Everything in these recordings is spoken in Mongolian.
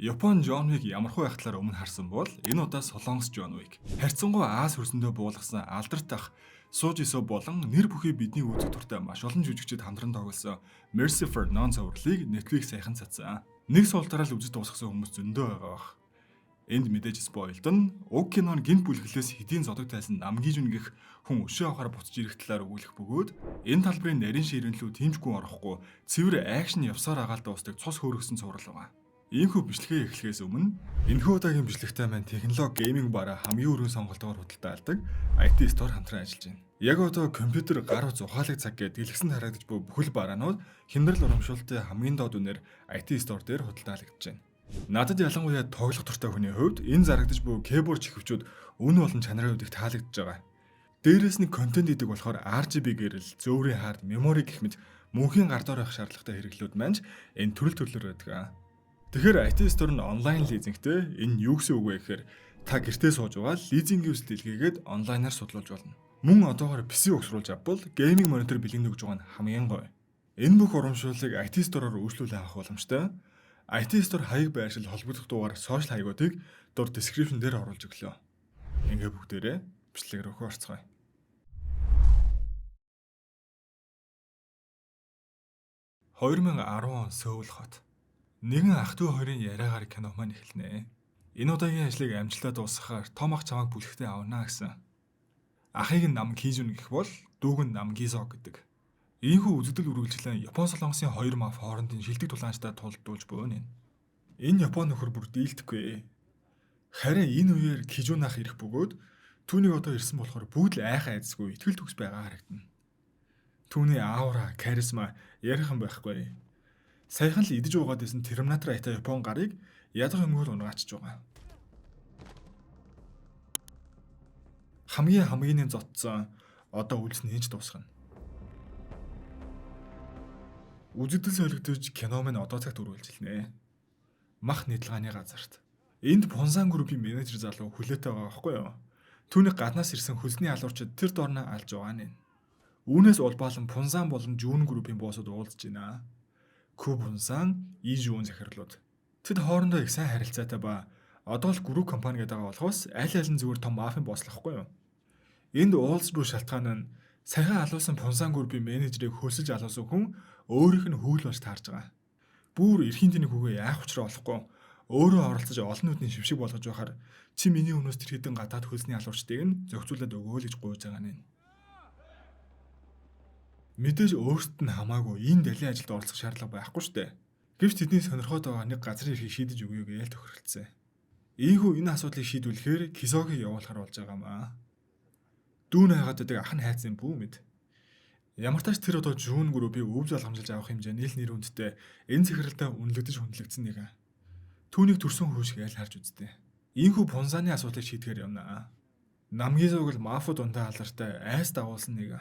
Япон Джон Уиг ямархуу байхлаар өмнө харсан бол энэ удаа Солонгос Джон Уиг. Харьцангуй Аз хөрсөндөө буулгасан алдарт ах Сужисо болон нэр бүхий бидний үзэг туртай маш олон жүжигчид хамтран тоглосон Merciful Non цувралыг Netflix сайхан цацсан. Нэг суулдараа л үзэж дуусгасан хүмүүс зөндөө байгаа бах. Энд мэдээж спойлдон уг кинон гинт бүлэглээс хэдийн зодог тайлсан намгийж үнгэх хүн өшөө авахаар буцаж ирэх талаар өгүүлэх бөгөөд энэ талбарын нарийн ширэнлүү тэмжгүй орохгүй цэвэр акшн явсаар агаал дуустдаг цус хөөргсөн цуврал байгаа. Ийхүү бичлэгээ эхлэхээс өмнө энэхүү удаагийн бичлэгтэй маань технологи гейминг бараа хамгийн өргөн сонголтоор худалдаалдаг IT Store хамтран ажиллаж байна. Яг одоо компьютер гаруй зухаалаг цаг гээд дэлгэсэнд харагдаж буй бүхэл бараанууд хямдрал урамшуултын хамгийн доод үнээр IT Store дээр худалдаалагдаж байна. Надад ялангуяа тоглох дуртай хүний хувьд энэ зарагдаж буй кейборд чихвчүүд үн болон чанарын хувьд их таалагдж байгаа. Дээрээс нь контент идэг болохоор RGB гэрэл, зөөврийн хард, мемори гэх мэт мөнхийн гар доор байх шаардлагатай хэрэглүүд маань энэ төрөл төрлөөр байдаг. Тэгэхээр IT Store нь онлайн лизингтэй энэ юу гэсэн үг вэ гэхээр та гэртээ сууж байгаа лизингийн үс дэлгэгээд онлайнаар судлуулж болно. Мөн одоогоор PC угсруулж авбал гейминг монитор бэлгэн өгж байгаа нь хамгийн гоё. Энэ бүх урамшууллыг IT Store-оор үйлчлүүлээ авах боломжтой. IT Store хаяг байршил холбогдох дугаар сошиал хаягуудыг дур description дээр оруулж өглөө. Ингээ бүгдээрээ бичлэг рүү орцгоё. 2010 он Сөүл хот. Нэгэн ах トゥ хоёрын яриагаар кино маань эхэлнэ. Энэ удаагийн ажлыг амжилтаа дуусгахаар том ах чамайг бүлэгтээ авнаа гэсэн. Ахыг нь нам Кижүн гэх бол дүүг нь нам Гизок гэдэг. Ийхүү үзэгдэл үргэлжлэн Япон Солонгосын хоёр маф хоорондын шилдэг тулаанчтай тулдуулж буй нэ. Энэ Япон нөхөр бүр дийлдэхгүй. Харин энэ үеэр Кижүн ах ирэх бөгөөд түүнийг одоо ирсэн болохоор бүгд л айхаа айдсгүй итгэл төгс байгаа харагдана. Түүний аура, каризма ярихан байхгүй. Саяхан л идэж уугаад байсан Терминатор аятай Япон гарыг ядах юмгоор унгачж байгаа. Хамгийн зодсон одоо үлснэ ч дуусгана. Үзэгдэл солигдож кино минь одоо цагт үргэлжилнэ. Мах нийтлгааны газарт. Энд Пунсан группийн менежер залуу хүлээтэй байгаа байхгүй юу? Түүний гаднаас ирсэн хөлсний алуурчид тэр доорноо алж байгаа нэ. Үүнээс улбаалan Пунсан болон Жүүн группийн боссууд уулзж байна. Пунсан, Ижүүн захирлууд. Тэд хоорондоо их сайн харилцаатай ба одоо л групп компани гэдэг болохоос аль аль нь зүгээр том мафийн босслохгүй юу? Энд уулзж буй шалтгаан нь саяхан алуусан Пунсан группийн менежерийг хөлсөж алуусан хүн өөрийнх нь хөвөл болж таарж байгаа. Бүр эрхийн тэний хүүгээ яах учраа олохгүй өөрөө оролцож олон нүдний шившиг болгож байхаар чи миний өнөөс тэр хэдэн гадаад хөлсний алуурчдыг нь зохицуулаад өгөө л гэж гуйж байгаа нэ. Мэдээж өөрсдөд нь хамаагүй энэ дэлхийн ажилд оролцох шаардлага байхгүй шүү дээ. Гэвч тэдний сонирхоод байгаа нэг газрын эрхийг шийдэж өгье гэж тохиролцсон. Ийхүү энэ асуудлыг шийдвэрлэхээр Кисогийг явуулахар болж байгаамаа. Дүүн хайгаад байдаг ах нь хайцсан бүү мэд. Ямар ч тач тэр одоо Жүүн группийг өв залгамжилж авах хэмжээний л нэр хүндтэй энэ захиралтай үнэлэгдэж хүндлэгдсэн нэг. Түүнийг төрсөн хөөшг аль харж үзтээ. Ийхүү Пунсаны асуудлыг шийдэхээр явнаа. Намгизог л мафууд унтаа алдартай айс дагуулсан нэг.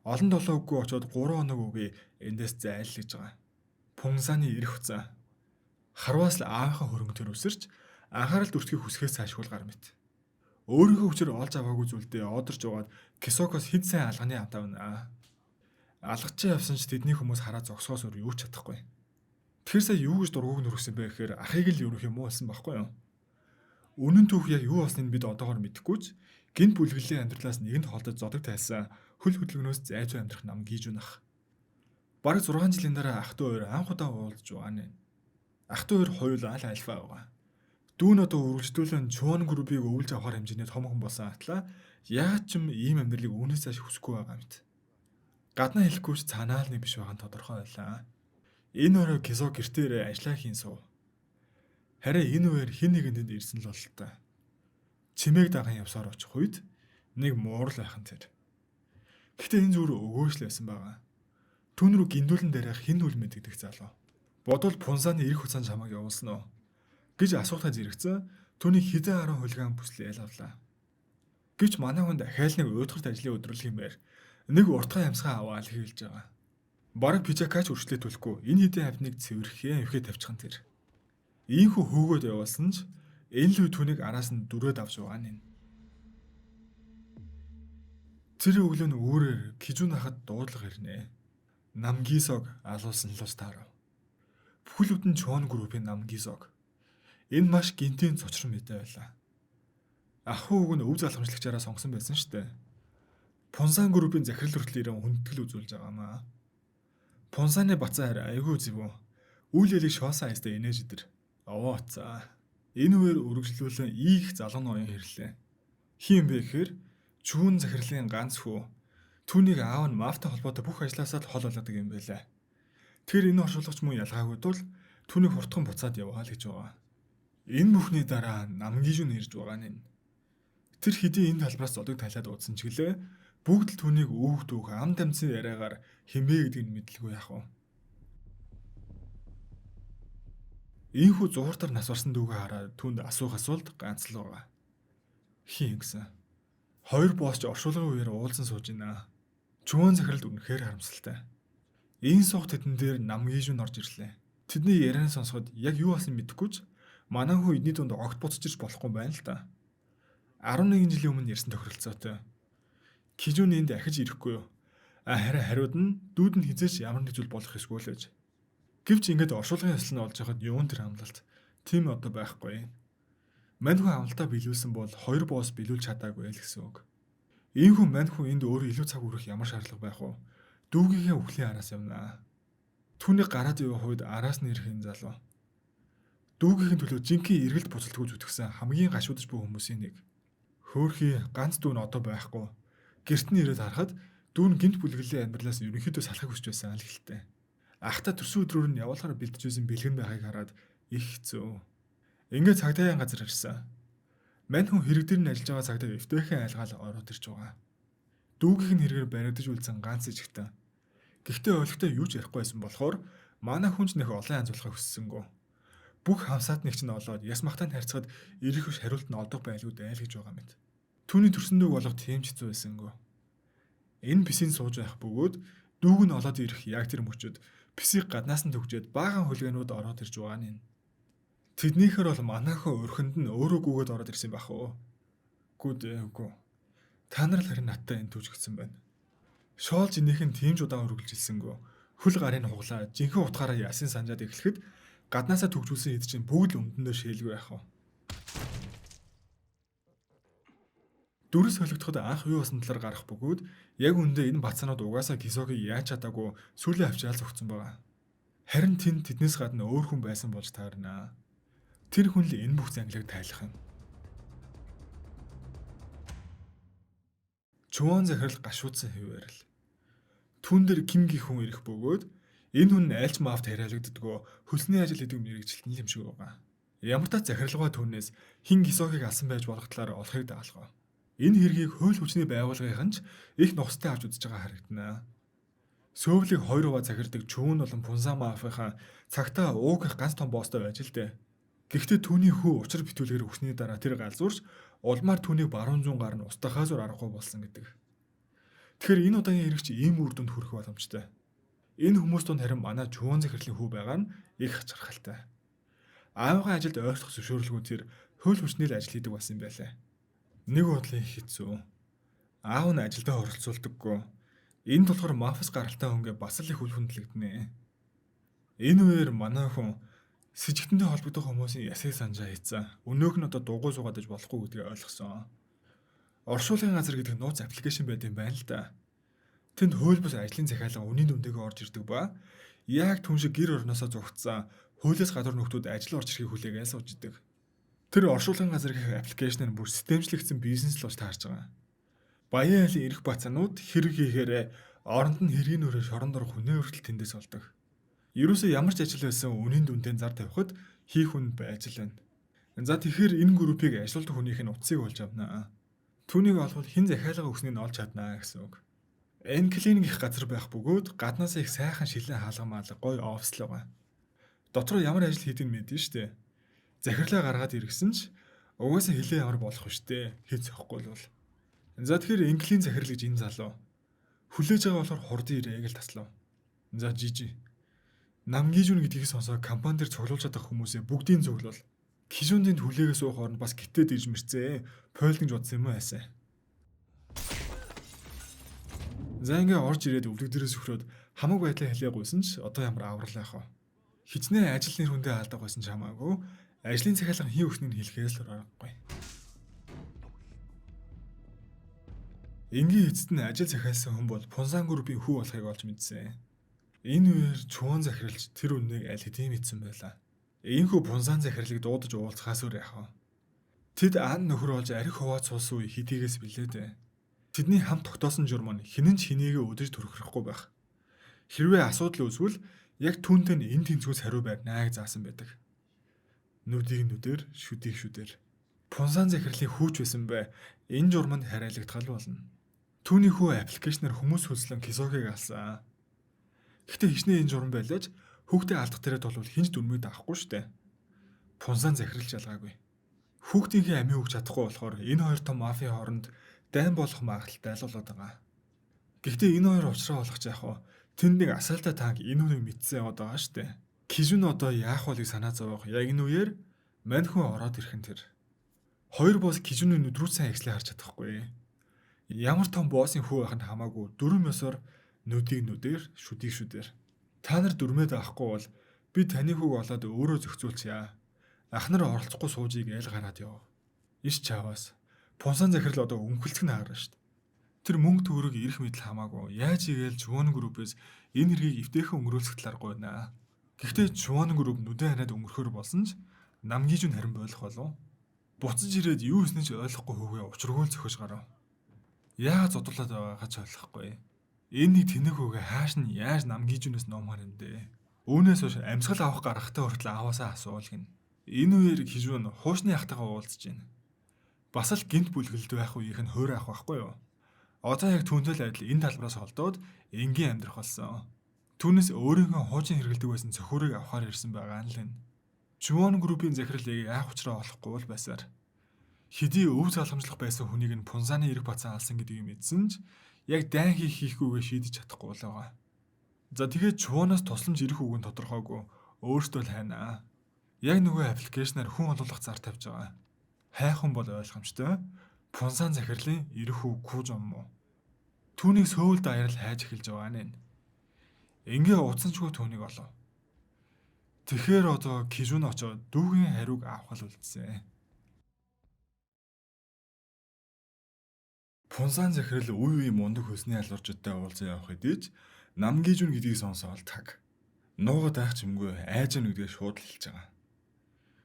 Олон долооггүй очоод 3 хоног үгүй эндээс зайлж байгаа. Пунсаны ирэх хуцаа. Харваас л аавынхаа хөрөнгө төр өсөрч анхаарал дүрсгийг хүсгээс цаашгуулгаар мэт. Өөрийнхөө хүчээр олж аваагүй зүйлдээ одорж угаад Кисокос хэд сайн алганы амт авнаа. Алгачаа явсан ч тэдний хүмүүс хараа зогсоос өөр юу ч чадахгүй. Тэр сая юу гэж дургууг нүргсэн бэ гэхээр ахыг л ерөх юм уу болсон байхгүй юу? Үнэн түүх яг юу болсныг бид одоогоор мэдэхгүй ч гинт бүлэглэлийн амьдралаас нэгэнд холдож зодог тайлсан хөл хөдөлгөнөөс зайцуу амьдрах нам Гижүн ах. Бараг 6 жилийн дараа ах トゥ хоёр анх удаа уулзж байгаа нэ. Ах トゥ хоёр хоёулаа аль альфа байгаа. Дүүн одоо үргэлжлүүлэн Чуан группийг өвлж авахар хэмжээний том хүн болсон атлаа яагаад ч юм ийм амьдралыг үүнээс цааш хүсэхгүй байгаа мэт. Гаднаа хэлэхгүй ч цаанаа л нэг биш байгаа нь тодорхой байлаа. Энэ өрөө Кисо гэртээр ажиллаа хийн суув. Харин энэ үеэр хин нэгэнд ирсэн л бол та. Чимээг даган явсаар очих үед нэг муурал айхан тэр. Гэхдээ энэ зүгээр өгөөшлөөсөн байгаа. Түүн рүү гиндүүлэн дээрх хин үл мэддэг залуу. Бодвол Пунсаны ирэх хуцаанд чамайг явуулсан уу гэж асуухтаа зэрэгцэн түүний хідэн харан хулгаан бүслээл авлаа. Гэвч манай хүнд дахиад нэг уйдгарт ажлын өдрөл хэмээр нэг уртгай ямсгаа аваад хэлж байгаа. Бараг пижакач өршлөө төлөхгүй энэ хідэн авныг цэвэрхээ өвхөө тавьчихсан тэр. Ийхүү хөөгөөд явуулсан ч энэ л үе түүнийг араас нь дүрээд авч байгаа нэ. Тэр өглөө нь өөрөөр Кижүн хахад дуудлага ирнэ. Намгисог алуулсан лус таарав. Бүхэл бүтэн Чон группийн Намгисог. Энэ маш гинтийн цочрон мэдээ байлаа. Ахын үг нь өв залхамжлагчаараа сонгосон байсан штэ. Пунсан группийн захирал хүртэл ирэн хүндэтгэл үзүүлж байгаамаа. Пунсаны бацаа хараа айгүй зүв. Үйл ялыг шоосон айстай инээж идэр. Овоо цаа. Энэ үеэр үргэлжлүүлэн их залуу ноён хэрлээ. Хин бэ гэхээр чүүн захирлын ганц хүү. Түүнийг аав нь мафтай холбоотой бүх ажлаасаа л хол болоод юм байлаа. Тэр энэ оршуулагч мөн ялгаагүй тул түүнийг хурдхан буцаад яваа л гэж байгаа. Энэ бүхний дараа намгийжүн ирж байгаа нь. Тэр хэдийн энэ талбараас зодог тайлаад уудсан ч гэлээ бүгд л түүнийг өөх ам дамжсан яриагаар хэмбэ гэдгийг мэдлгүй яах вэ? Ийхүү зууртар нас барсан дүүгээ хараад түүнд асуух асуулт ганц л байгаа. Хин гэсэн. Хоёр боосч оршуулгын үеэр уулзсан сууж байна. Чүүн захиралд үнэхээр харамсалтай. Энэ суух тэдэн дээр намгийжүн орж ирлээ. Тэдний ярианы сонсоход яг юу басна мэдэхгүй ч манай хүн эдний дунд огт буцаж ирж болохгүй байна л да. 11 жилийн өмнө ярьсан тохиролцоотой. Кижүн энд дахиж ирэхгүй юу? Харин хариуд нь дүүд нь хизээч ямар нэг зүйл болох ёсгүй л гэж. Гэвч ингэж оршуулгын ёслол нь олж яхад юун тэр хамлалт. Тийм одоо байхгүй. Мань хүн амлалтаа биелүүлсэн бол хоёр боос биелүүлж чадаагүй л гэсэн үг. Ийм хүн мань хүн энд өөр илүү цаг үрэх ямар шаардлага байх вэ? Дүүгийнхээ үхлийн араас явнаа. Түүнийг гараад явах үед араас нь ирэх энэ залуу. Дүүгийн төлөө жинхэнэ эргэлт буцалтгүй зүтгэсэн хамгийн гашуудж буй хүмүүсийн нэг. Хөөхий ганц дүү нь одоо байхгүй. Гэрт нь ирээд харахад дүү нь гинт бүлэглэлийн амьдралаас ерөнхийдөө салахыг хүсч байсан л гэлтэй. Ахта төрсөн өдрөөр нь явуулахаар бэлдэж байсан бэлгэн байхыг хараад их хэцүү. Ингээд цагдаагийн газар ирсэн. Мань хүн хэрэг дээр нь ажиллаж байгаа цагдаа эвтэйхэн айлгаал ороод ирж байгаа. Дүүгийнх нь хэрэгээр баригдаж үлдсэн ганц ижигтэй. Гэхдээ ойлгохтой юу ч ярихгүй байсан болохоор манай хүн ч нэх олон янзлахыг хүссэнгөө. Бүх хамсаатныг ч нь олоод яс махтанд харьцахад ирэх биш хариулт нь олдох байлгүй дайл гэж байгаа мэт. Түүний төрсөндөө болох тийм ч хэцүү байсангүй. Энэ писийн сууж байх бөгөөд дүүг нь олоод ирэх яг тэр мөчөд писийг гаднаас нь төгжээд баагаан хөлгөөнүүд ороод ирж байгаа нь. Тэднийхэр бол манайхаа өрхөнд нь өөрөө гүгээд ороод ирсэн байх уу? Үгүй. Та нар л харин надтай энэ төвжигдсэн байна. Шоолж энийх нь тийм ч удаан үргэлжилсэнгөө. Хөл гарын хуглаа жинхэнэ утгаараа ясын санжаад эхлэхэд гаднаасаа төгжүүлсэн хэд чинь бүгд л өмдөндөө шээлгүй байх уу? Дүрс солигдоход анх юу басан талаар гарах бөгөөд яг үндэ энэ бацаанууд угаасаа Кисогийг яаж чадаагүй сүлээ авчаал зогцсон байгаа. Харин тэднээс гадна өөр хүн байсан болж таарна. Тэр хүн л энэ бүх зангилыг тайлах юм. Чуун захирал гашуудсан хэвээр л. Түн дээр Кимгийн хүн ирэх бөгөөд энэ хүн айлч мафт хариалагддгөө хөлсний ажил хийдэг мэрэгчлэн юм шиг байгаа. Ямар ч захиралгаа түүнээс хин Кисогийг алсан байж болох талаар олохыг даалгав. Энэ хэргийг хууль хүчний байгууллагын ч их нухастай авч үзэж байгаа харагдана. Сөөвлийг 2 хуваа захирдаг Чүүн болон Пунсан мафийн цагтаа уугах ганц том боостой байж л дээ. Гэхдээ түүний хүү учир битүүлгээр өгсний дараа тэр галзуурч улмаар түүнийг баруун зүүн гар нь устгахаа зур аргагүй болсон гэдэг. Тэгэхээр энэ удаагийн хэрэгч ийм үр дүнд хүрэх боломжтой. Энэ хүмүүс донд харин манай Чүүн захирлын хүү байгаа нь их хачирхалтай. Аавын ажилд ойртох зөвшөөрлгүй тэр хууль хүчний ажил хийдэг болсон юм байлаа. Нэг бодлын хэцүү. Аав нь ажилдаа оролцуулдаггүй. Энэ болохоор мафиас гаралтай хүнгээ бас л их үл хүндлэгдэнэ. Энэ үеэр манай хүн с ิจ гтэнтэй холбогдох хүмүүсийн ясыг санджаа хийцэн. Өнөөх нь одоо дугуй суугаад иж болохгүй гэдгийг ойлгосон. Оршуулгын газар гэдэг нууц аппликейшн байд юм байна л да. Тэнд хууль бус ажлын захиалга үнийн дүнтэйгээ орж ирдэг ба яг түн шиг гэр орносоо зугтсан хуулиас гадуур нөхдүүд ажил орж ирэхийг хүлээгээл сууж идэг. Тэр оршуулгын газар гэх аппликейшнээр бүр системчлэгдсэн бизнес л болж таарж байгаа. Баян айлын эрх бацаанууд хэрэг хийхээр оронд нь хэргийн өрөө шоронд орох хүнээ хүртэл тэндээс олдог. Ерөөсөө ямар ч ажил байсан үнийн дүнтэй зар тавихад хийх хүн байж л байна. За тэгэхээр энэ группийг ажилтдаг хүнийх нь утсыг олж авнаа. Түүнийг олвол хэн захиалга өгснийг нь олж чаднаа гэсэн үг. Энэ клиник их газар байх бөгөөд гаднаасаа их сайхан шилэн хаалгамаалга гоё офис л байгаа. Дотроо ямар ажил хийдэг нь мэдэн штэ. Захирлаа гаргаад иргсэн ч угаасаа хилээ ямар болох вэ штэ. Хэд зөхгүй л бол. За тэгэхээр инклийн захирал гэж энэ залуу хүлээж байгаа болохоор хурдан ирээг л таслав. За жижи. Намгийжүн гэдгийг сонсоо компани дээр цуглуулж чадах хүмүүсээ бүгдийн зөвлөл. Кижүндийн хүлээгээ суух оронд бас гитээ дэж мэрцээ. Пойлдинж бодсон юм уу хайсаа. За ингээ орж ирээд өвлөг дээрээс өхрөөд хамаг байдлаа хэлээ гуйсан ч одоо ямар аврал яах вэ? Хичнээн ажил нэр хүндээ алдаг байсан ч хамаагүй Ажлын захиалга хин өгснгийг хэлэхээс л аргагүй. Энгийн эцэст нь ажил захиалсан хүн бол Пунсан группийн хүү болохыг олж мэдсэн. Энэ үеэр Чуан захирлж тэр үннийг аль хэдийн мэдсэн байлаа. Ийхүү Пунсан захирлыг дуудаж уулзахаас өөр яах вэ? Тэд ан нөхөр болж архи хуваад суусан үе хэдийгээс билээ дээ. Тэдний хамт тогтоосон журам нь хинэн ч хинийгээ өдөж төрөхрөхгүй байх. Хэрвээ асуудал үүсвэл яг түүнтэй нь энэ тэнцвүүс хариу барьнаа гэж заасан байдаг. Нүдийг нүдээр, шүдийг шүдээр. Пунсан захирлын хүүч байсан бай энэ журманд хараалагдгал болно. Түүний хүү аппликейшнээр хүмүүс хөлслөн Кисогийг алсан. Гэхдээ хичнээн энэ журам байлаач хүүхдээ алдах тариад бол хинж дүнмэд авахгүй штэ. Пунсан захирлж ялгаагүй. Хүүхдийнхээ амийн үг чадахгүй болохоор энэ хоёр том мафийн хооронд дайн болох магадaltaй айлуулаад байгаа. Гэхдээ энэ хоёр уучраа болгож яах вэ? Тэнд нэг асаалтай танк энэ үнийг мэдсэн яваад байгаа штэ. Кижүн одоо яах вэ санаа зовоох яг энэ үеэр мань хүн ороод ирэх нь тэр. Хоёр босс Кижүний нүдрүү сайн ажлыг харж чадахгүй. Ямар том боссын хүү байх нь хамаагүй дөрөв ёсоор нүдийг нүдээр, шүдийг шүдээр. Та нар дүрмээд авахгүй бол би таны хүүг олоод өөрөө зохицуулчихъя. Ах нар оролцохгүй суужийг айл гараад яв. Иш чаваас. Пунсан захирал одоо өмхөлцөх нь хаарна штт. Тэр мөнгө төгрөг ирэх мэдл хамаагүй. Яаж игээл Чуан группээс энэ хэргийг эвтэйхэн өнгөрүүлэх талааргүй байна. Гэхдээ Чуан групп нүдэн ханаад өнгөрөхөр болсон ч намгийж нь харин болох болов. Буцаж ирээд юу хийснэ ч ойлгохгүй хүүгээ учиргүй зөхөж гарав. Яагаад зодуулаад байгаагаа ч ойлгохгүй. Энэ нэг тэнэг хүүгээ хааш нь яаж намгийжнээс номоор юм бэ? Үүнээс хойш амьсгал авах гарахтаа хүртэл ааваасаа асуулгана. Энэ үеэр Кижүн хуучны ахтайгаа уулзж байна. Бас л гинт бүлгэлд байх үеийнх нь хойр авах байхгүй юу? Одоо яг түүнтэй л адил энэ талбараас холдоод энгийн амьдрах болсон. Түүнээс өөрийнхөө хуучны хэрэгэлдэг байсан цохиурыг авахар ирсэн байгаа нь л энэ. Чуан группийн захирлыг яах учраа олохгүй л байсаар. Хэдий өв залхамжлах байсан хүнийг нь Пунсаны эрэг бацаа алсан гэдгийг мэдсэн ч яг дайн хийхгүйгээ шийдэж чадахгүй л байгаа. За тэгээд Чуанаас тусламж ирэх үг нь тодорхойгүй. Өөртөө л хайнаа. Яг нөгөө аппликейшнаар хүн олуулах зар тавьж байгаа. Хайхан бол ойлгомжтой. Пунсан захирлын эрэх үг Куж юм уу? Түүнийг сөүл даяар л хайж эхэлж байгаа нэ. Ингээ утсанчгүй түүнийг олов. Тэгэхээр одоо Кижүн очоод дүүгийн хариуг авах л үлдсэн. Пунсан захирал үе үе мундаг хөлсний алуурчдтай уулзаа явах хэдий ч намгийжүн гэдгийг сонсоод таг. Нуугаад байх чимгүй айж гэнэ гэдгээ шууд л хэлж байгаа.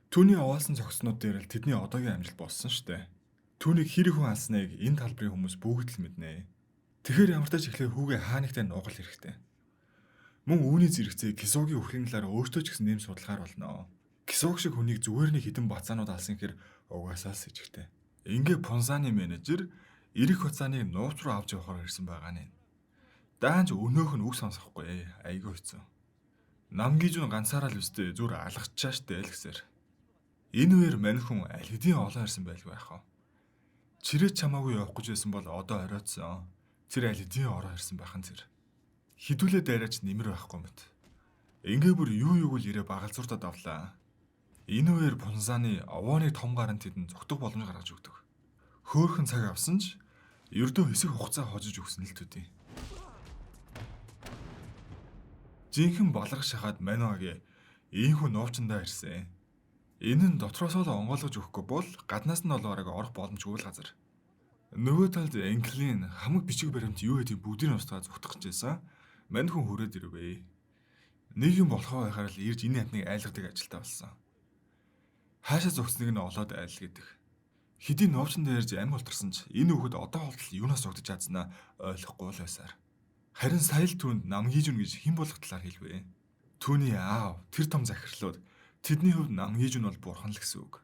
Түүний оваалсан зохицнууд дээр л тэдний одоогийн амжилт болсон штэ. Түүнийг хэр хүн алсныг энэ талбарын хүмүүс бүгд л мэднэ. Тэгэхээр ямар ч тач ихлээр хүүгээ хаанигтай нуугал хэрэгтэй. Мөн үүний зэрэгцээ Кисогийн үхлийн талаар өөртөө ч гэсэн нэм судалгаар болно. Кисог шиг хүнийг зүгээр нэг хідэн бацаанууд алсан хэр угаасаа л сэжигтэй. Ингээ Пунсаны менежер эрэх хуцааныг нууц руу авч явахаар ирсэн байгаа нэ. Даанч өнөөх нь үг сонсохгүй айгүй хэцүү. Намгийжүн ганцаараа л үстэй зүр алгачаа штэ л гэсээр. Энэ үеэр мань хүн аль хэдийн олон ирсэн байлгүй байх вэ? Чирээ чамаагүй явах гэж байсан бол одоо оройтсон. Тэр аль хэдийн ороо ирсэн байх нь тэр. Хідүүлээ дайраач нэмэр байхгүй мэт. Ингээ бүр юу юуг л ирээ багалзууртад авлаа. Энэ үеэр Пунсаны овооны том гарын тэдэн зогтох боломж гаргаж өгдөг. Хөөхөн цаг авсан ч ердөө хэсэг хугацаа хожиж өгсөн л төдий. Жинхэнэ баларх шахаад маниагийн ийхүү нуувчандаа ирсэн. Энэ нь дотроос л онгойлгож өгөхгүй бол гаднаас нь олоорыг орох боломжгүй л газар. Нөгөө талд Энклийн хамаг бичиг баримт юу гэдгийг бүгдийг нь устгаа зүгтах гэжсэн. Мань хүн хүрээд ирвэ. Нэг юм болохоо байхаар л ирж энэ амтныг айлгадаг ажилтаа болсон. Хаашаа зүгснэг нь олоод айл гэдэг. Хэдий новчон дээрж амь ултарсан ч энэ хүүхэд одоо болтол юунаас зогдож чадсанаа ойлгохгүй л байсаар. Харин сая л түүнд намгийжүн гэж хэн болох талаар хэлвэ. Түүний аав тэр том захирлууд тэдний хувьд намгийжүн бол бурхан л гэсэн үг.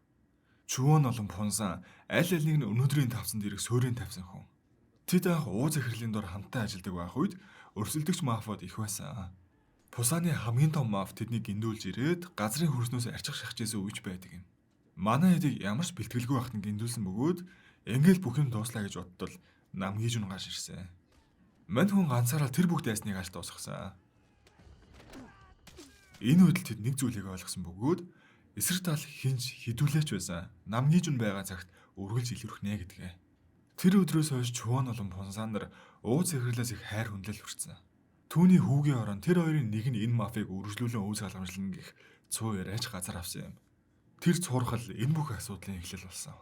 Чуан болон Пунсан аль алиг нь өнөөдрийн тавцанд ирэх суурийн тавьсан хүн. Тэд анх уу захирлын дор хамтдаа ажилладаг байх үед өрсөлдөгч мафиод их байсан. Пусаны хамгийн том маф тэднийг гиндүүлж ирээд газрын хөрснөөс арчих шахажсэн үеч байдаг юм. Манай хэдийг ямар ч бэлтгэлгүй байхад нь гиндүүлсэн бөгөөд ингээл бүх юм дууслаа гэж бодтол намгийжүн гаш ирсэн. Мань хүн ганцаараа тэр бүх дайсныг аль дуусгасан. Энэ үед тэд нэг зүйлийг ойлгосон бөгөөд эсрэг тал хинж хідүүлээч байсан. Намгийжүн байгаа цагт үргэлж илэрх нэ гэдгээ. Тэр өдрөөс хойш Чуан болон Пунсан нар уу захирлаас их хайр хүндлэл хүрсэн. Түүний хүүгийн орон тэр хоёрын нэг нь энэ мафийг үргэлжлүүлэн үйл халамжлана гэх цуу яриач газар авсан юм. Тэр цуурхал энэ бүх асуудлын эхлэл болсон.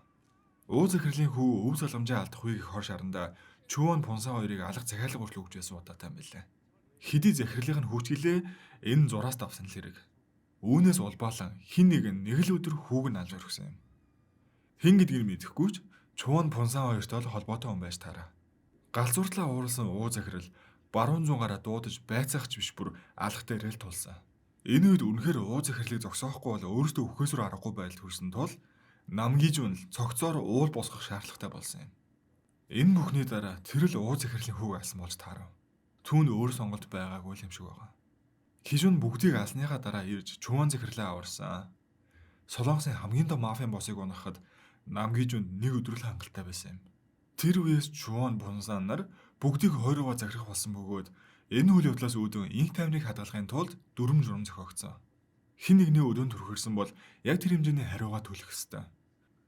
Уу захирлын хүү өв соломжийн алдах үеийг хор шаранда Чүвэн Пунсан хоёрыг алга захиалга хүртэл өгч байсан удаатай юм билээ. Хэдий захирлын нь хүчилээ энэ зураас давсан л хэрэг. Үүнээс улбаалan хин нэг л өдөр хүүг нь алж өргөсөн юм. Хин гэдгийг мэдэхгүй ч Чуун Пунсан хоёртой л холбоотой хүн байж таараа. Галзууртлаа ууралсан уу захирал баруун зуун гараа дуудаж байцаагч биш бүр алхтаа ирэл тулсан. Энэ үед үнэхээр уу захирлыг зогсоохгүй бол өөрөөсөө өхөөсрөө аргагүй байдалд хүрсэн тул намгийжүүн л цогцоор уул босгох шаардлагатай болсон юм. Энэ бүхний дараа тэр л уу захирлын хүүг алсан болж таарав. Түүнд өөр сонголт байгаагүй юм шиг байгаа. Хижүүн бүгдийг алсныхаа дараа ирж Чуун захирлаа аварсан. Солонгосын хамгийн том мафийн боссыг унахад намгийжүүнд нэг өдрөл хангалттай байсан юм. Тэр үеэс Чуун Пунсан нар бүгдийг хойроо захирах болсон бөгөөд энэ үйл явдлаас үүдэн инх тайвныг хадгалахын тулд дүрм журам зохиогдсон. Хин нэгний өдөөнд төрхөрсөн бол яг тэр хэмжээний хариугаа төлөх ёстой.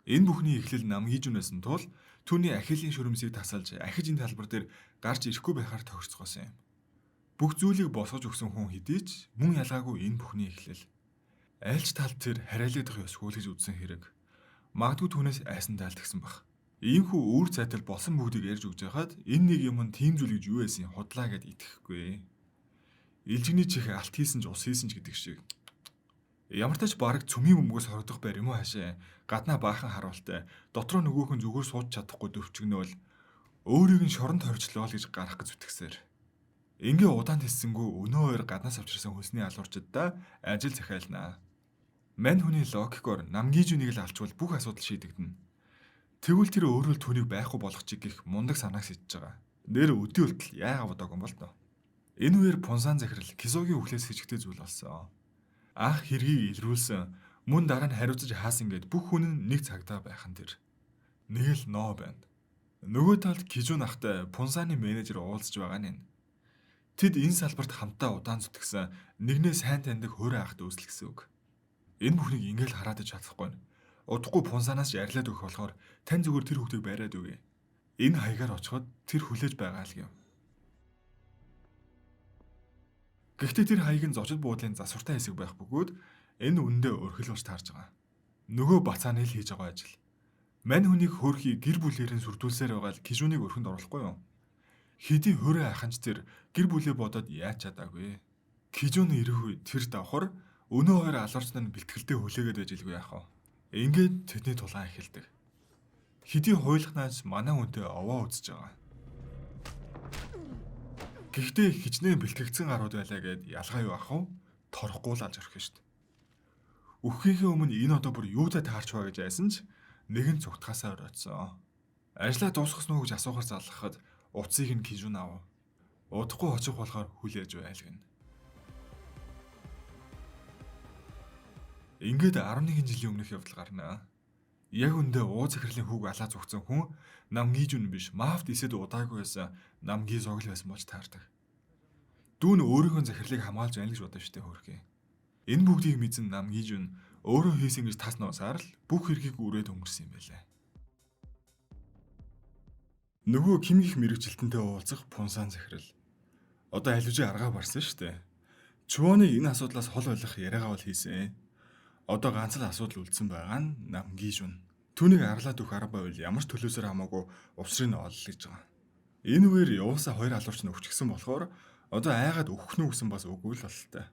Энэ бүхний эхлэл намгийжүүнээс нь тул түүний ахилийн шүрмсийг тасалж ахиж энэ талбар дээр гарч ирэхгүй байхаар тохирцгоосон юм. Бүх зүйлийг босгож өгсөн хүн хэдий ч мөн ялгаагүй энэ бүхний эхлэл. Айлч тал тэр хараалагдах ёсгүй л гэж үзсэн хэрэг. Магадгүй түүнээс айсан тайлтгсан баг. Иймхүү үүр цайтал болсон бүгдийг ярьж өгж байхад энэ нэг юм нь тийм зүйл гэж юу байсан худлаа гэд итгэхгүй. Илжигний чих алт хийсэн ч ус хийсэн ч гэдэг шиг. Ямар ч баг цөмийн бөмбөгөөс хорогдох байр юм уу хаашаа. Гаднаа баахан харуултай. Дотроо нөгөөх нь зүгээр сууж чадахгүй дөвчгнөөл өөрийг нь шоронд хоржлоо л гэж гарах гэж зүтгэсээр. Ингээ удаан тэссэнгүү өнөө хоёр гаднаас авчирсан хөлсний алуурчдаа ажил захиалнаа. Мань хүний логикоор намгийжүнийг л алчвал бүх асуудал шийдэгдэнэ. Тэгвэл тэр өөрөө л түүнийг байхгүй болгох чиг гих мундаг санааг сэтж байгаа. Нэр өдөө үлдэл яагаад бодоогүй юм бол тоо. Энэ үеэр Пунсан захирал Кисогийн үхлээс сэжигтэй зүйл болсон. Ах хэргийг илрүүлсэн мөн дараа нь хариуцаж хаасан гэд бүх хүн нь нэг цагдаа байхан тэр. Нэг л ноо байна. Нөгөө талд Кижун ахтай Пунсаны менежер уулзж байгаа нь. Тэд энэ салбарт хамтаа удаан зүтгэсэн нэгнээ сайн таньдаг хөөрэ ахт үүсэл гэсэн үг. Энэ бүхнийг ингээл хараад чадахгүй. Удахгүй Пунсанаас ярьлаад өгөх болохоор тань зүгээр тэр хүүхдийг байраад өгье. Энэ хаягаар очиход тэр хүлээж байгаа л юм. Гэхдээ тэр хаяг нь зочид буудлын засвартай хэсэг байх бөгөөд энэ үндэ өрхөл болж таарж байгаа. Нөгөө бацааны л хийж байгаа ажил. Мань хүнийг хөөрхий гэр бүлээрээ сүрдүүлсээр байгаа л Кижүнийг өрхөнд оруулахгүй юу? Хэдий хөрөө аханч тэр гэр бүлээ бодоод яаж чадаагүй. Кижүн ирэх үе тэр давхар өнөө хоёр алуурчнаа бэлтгэлтэй хүлээгээд байж илгүй яах вэ? Ингээд тэдний тулаан эхэлдэг. Хэдий хуйлахнаас манай хүнтэй овоо үзэж байгаа. Гэхдээ хичнээн бэлтгэгдсэн гарууд байлаа гэд ялгаа юу ах вэ? Торохгүй л алж орох шүү дээ. Үххийнхээ өмнө энэ одоо бүр юутай таарч байгаа гэж айсан ч нэгэн цугтахаасаа оройтсон. Ажлаа дуусгасан уу гэж асуухаар залгахад утсыг нь Кижүн аав. Удахгүй очих болохоор хүлээж байлгана. Ингээд 11 жилийн өмнөх явдал гарнаа. Яг үндэ уу захирлын хүүг алаа зүгцэн хүн намгийжүн биш мафт эсэд удаагүй байсан намгий зогл байсан болж таардаг. Дүүн өөрийнхөө захирлыг хамгаалж байна гэж бодсон штэ хөрхий. Энэ бүгдийг мэдсэн намгийжүн өөрөө хийсэн гэж тас ноосаар л бүх хэргийг үрээд өнгөрсөн юм байлаа. Нөгөө химих мэрэгчлэлтэнтэй уулзах Пунсан захирал. Одоо аль үжи аргаа барсан штэ. Чуоныг энэ асуудлаас хол ойлгох яриагаа бол хийсэн. Одоо ганц л асуудал үлдсэн байгаа нь намгийжүн. Түүнийг арлаад өгөх арга байвал ямар ч төлөөсөр хамаагүй увсрыг нь олол гэж байгаа. Энэ үеэр яваасаа хоёр алуурч нь өвчгсөн болохоор одоо айгаад өгөх нь гэсэн бас үгүй л бололтой.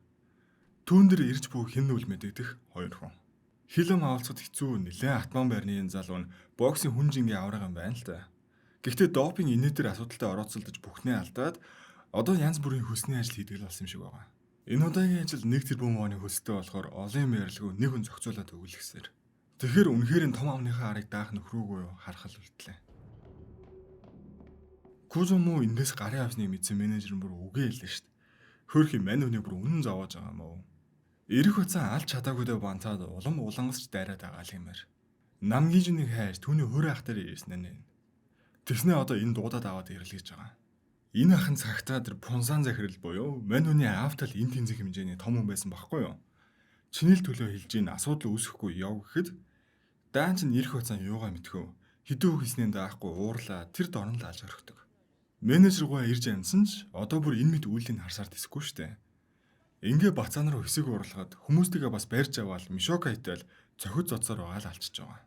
Түүн дээр ирж буй хэн нүл мэдэгдэх хоёр хүн. Хилэм авалцахад хэцүү нэлээ атман байрны энэ залуу нь боксийн хүн жингийн авраг юм байна л та. Гэхдээ допинг инээдэр асуудалтай орооцолдож бүхнээ алдаад одоо янз бүрийн хөлсний ажил хийдэг л болсон юм шиг байгаа. Энэ удаагийн ажил нэг тэрбум воны хөлстэй болохоор олон юм ярилгүй нэг хүн зохицуулаад өгүүлэхсээр. Тэгэхээр үнэхээр энэ том амныхаа арыг даах нөхрөөгүй юу харах л үлдлээ. Кузумо эндээс гарын авсныг мэдсэн менежер нь бүр үгээ хэллээ шүү дээ. Хөөрхий мань үнийг бүр үнэн зовоож байгаа юм уу? Ирэх бацаа алж чадаагүй дэ бантаад улам улангасч дайраад байгаа л юмэр. Намгийжнийг хайж түүний хөрөө ах дээр ирсэн нэ. Тэснэ одоо энэ дуудаад аваад ирлэж байгаа. Энэ ахын цагтаа тэр Пунсан захирал буюу мань хүний автал энэ тэнцэх хэмжээний том хүн байсан байхгүй юу? Чиний л төлөө хэлж ийн асуудал үүсэхгүй яв гэхэд даан чин ирэх бацаа юугаа мэдхөө. Хэдэн үг хийснээ даахгүй уурлаа тэр дорн л алж орхидог. Менежер гоо ирж амсан ч одоо бүр энэ мэд үйлдийг харсаар тэсэхгүй штэ. Ингээ бацаа нар хэсэг уурлахад хүмүүстэйгээ бас барьж аваад мишока хитэл цохид зодсоор байгаа л алчиж байгаа.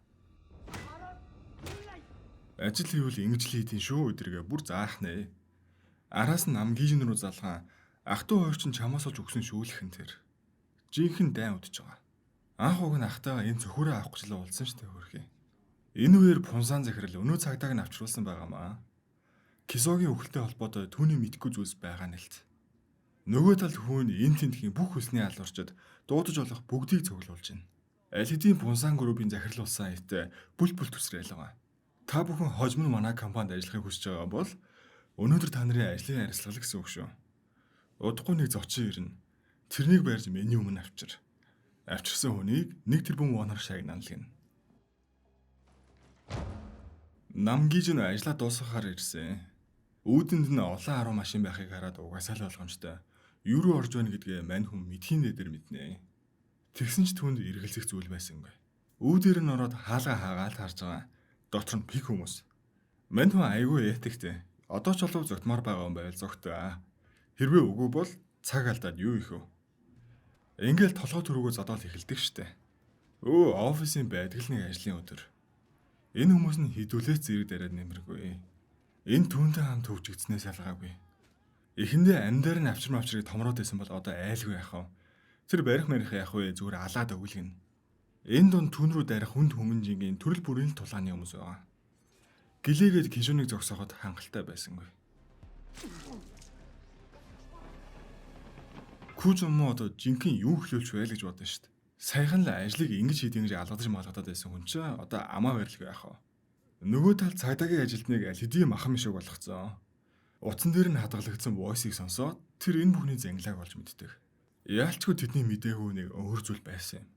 Ажил хийвэл ингэж л хийдин шүү өдрийгээ бүр заах нэ. Араас нь намгийжин рүү залгаан ах トゥ хойч нь чамаас олж өгсөн шүүлхэн тэр. Жинхэнэ дайн удаж байгаа. Анх уг нь ахтайгаа энэ цөхөрөө авах гэж л уулзсан штэ хөрхий. Энэ үеэр пунсан захирал өнөө цагдааг нь авчруулсан байгаамаа. Кисогийн өвөлтэй холбоотой түүний мэдгүй зүйлс байгаа нэлт. Нөгөө талд хүн энэ тентхийн бүх хүсний алуурчид дуудаж болох бүгдийг цуглуулж байна. Аль хэдийн пунсан группийн захирлуулсан аяттай бүл төсрөөл байгаа. Та бүхэн хожим нь манай компанид ажиллахыг хүсэж байгаа бол өнөөдөр та нарын ажлын арилслал гэсэн үг шүү. Удахгүй нэг зочин ирнэ. Тэрнийг барьж миний өмнө авчир. Авчирсан хүнийг 1 тэрбум воноор шагнана л гин. Намгийж нь ажлаа дуусгахаар ирсэн. Үүдэнд нь олон 10 машин байхыг хараад угаасаа л болгоомжтой. Юу руу орж байна гэдгээ мань хүн мэдхийн дээр мэднэ. Тэгсэн ч түүнд эргэлзэх зүйл байсангүй. Үүдээр нь ороод хаалга хаагаал харж байгаа. Дотор нь пик хүмүүс. Мань хүн айгүй этиктэй. Одоо ч олов зогтмоор байгаа юм байвал зогтоо. Хэрвээ үгүй бол цаг алдаад юу их вэ? Ингээл толгой төрөгөө зодоол эхэлдэг штэ. Офисын байдаг л нэг ажлын өдөр. Энэ хүмүүс нь хідүүлээс зэрэг дараад нэмэргүй. Энэ түүнтэй хамт хөвжигдснээс ялгаагүй. Эхэндээ амьдаар нь авчрыг томроод байсан бол одоо айлгүй яах вэ? Тэр барих марих яах вэ? Зүгээр алаад өгүүлгэн. Энэ дунд түн рүү дарих хүнд хүмүүнжингийн төрөл бүрийн тулааны хүмүүс байгаа. Гэлээгээд кишүүнийг зогсооход хангалттай байсангүй. Күүжин муу одоо жинхэнэ юу хөлөөлч байл гэж бодсон шүү дээ. Саяхан л ажлыг ингэж хийдэг гэж алгадаж малгадаад байсан хүн чинь одоо амаа барилгүй яах вэ? Нөгөө тал цагдаагийн ажилтныг аль хэдийн махан мишиг болгоцсон. Утсан дээр нь хадгалагдсан войсыг сонсоод тэр энэ бүхний зангилааг олж мэддэг. Яалчгүй тэдний мэдээгүй нэг өөр зүйл байсан юм.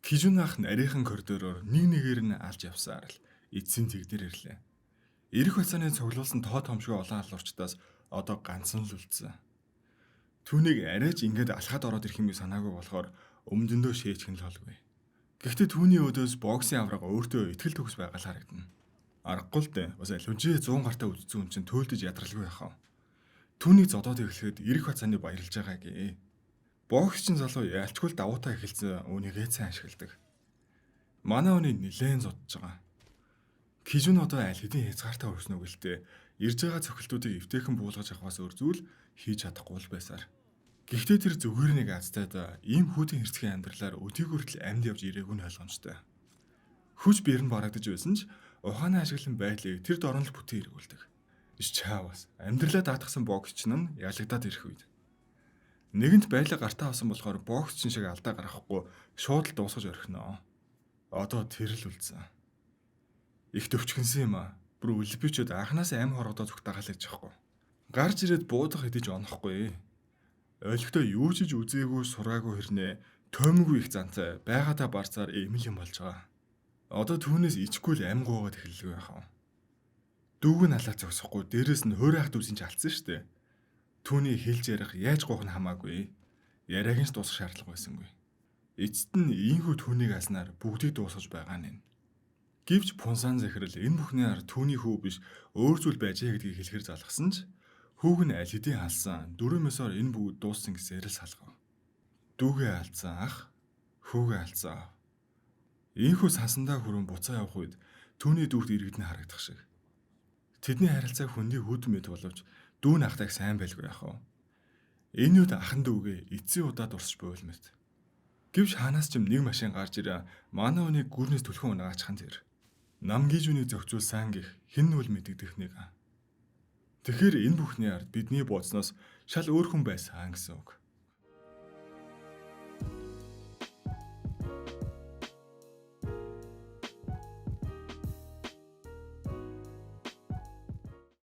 Кижүн ах нарийнхан коридороор нэгээр нь алж явсаар л эцсийн цэгдэр ирлээ. Ирэх хугацааны цуглуулсан тоо томшгүй олон алуурчдаас одоо ганцхан л үлдсэн. Түүнийг арайч ингээд алхаад ороод ирэх юм санаагүй болохоор өмдөндөө шээчгэн л холгүй. Гэхдээ түүний өдөөс боксын авраг өөртөө ихтгэл төгс байгаа л харагдана. Аргагүй л дээ. Бас аль 100 гартаа үдцсэн хүн чинь төөлдөж ядралгүй яхав. Түүнийг зодоод эхлэхэд ирэх хугацааны баярлж байгаа гээ. Боксчин залуу ялчгүй л давуутаа эхэлсэн үүнийгээ сайн ашигладаг. Манай хүний нилээн зодж байгаа. Кижүн одоо аль хэдийн хязгаартаа өрснө үгэлтэй ирж байгаа цохилтуудыг эвтэйхэн буулгаж авахаас өөр зүйл хийж чадахгүй л байсаар. Гэхдээ тэр зүгээр нэг азтайд ийм хүүтэн хэрцгий амьдралаар өдийг хүртэл амьд явж ирээгүй нь ойлгомжтой. Хүч биер нь барагдаж байсан ч ухааны ашиглан байдлыг тэр дорнол бүтэн эргүүлдэг. Чаавас амьдралаа даатгсан боксчин нь ялагдаад ирэх үед. Нэгэнт байлга гартаа авсан болохоор боксчин шиг алдаа гаргахгүй шууд л дуусгаж орхино. Одоо тэр л үлдсэн. Их төвчгөнсөн юм аа. Бүр үлбичүүд анханаас амь хоргодоо зүгтаагаал гэж байхгүй. Гарч ирээд буудах хэдиж онохгүй. Ойлгохтой юу ч үзээгүй сураагүй хэрнээ тоймгүй их зантай байгаадаа барцаар эмэл юм болж байгаа. Одоо түүнээс ичгүй л амгуугаад эхэллээ яхав. Дүүг нь алаад зогсохгүй дээрэс нь хуурайх дүүсийн ч алдсан штэ. Түүний хэлж ярих яаж гоох нь хамаагүй. Яриаг нь ч дуусах шаардлага байсангүй. Эцэст нь ийхүү түүнийг алснаар бүгдийг дуусгаж байгаа нь. Гэвч пунсан захирал энэ бүхний ард түүний хүү биш өөр зүйл байжээ гэдгийг хэлэхэр залгасан ч хүүг нь аль хэдийн хаалсан 4 месоор энэ бүгд дууссан гэсээр л салгав. Дүүгээ алдсан ах, хүүгээ алдсан. Ийхүү сансандаа хүрэн буцаа явах үед түүний дүүрт иргэд нь харагдах шиг. Тэдний харилцаа хүндий хөд мэд боловч дүү нь ахтайг сайн байлгүй яах вэ? Энэ үед ахан дүүгээ эцсийн удаа дурсаж буйлмэт. Гэвч хаанаас ч нэг машин гарч ирээ манай хүнийг гүрнээс түлхэн унаагачхан тэр. Намгийж үнийг зохицуулсан гих хэн нүл мэддэх нэг. Тэгэхээр энэ бүхний ард бидний бодсноос шал өөр хүн байсан гэсэн үг.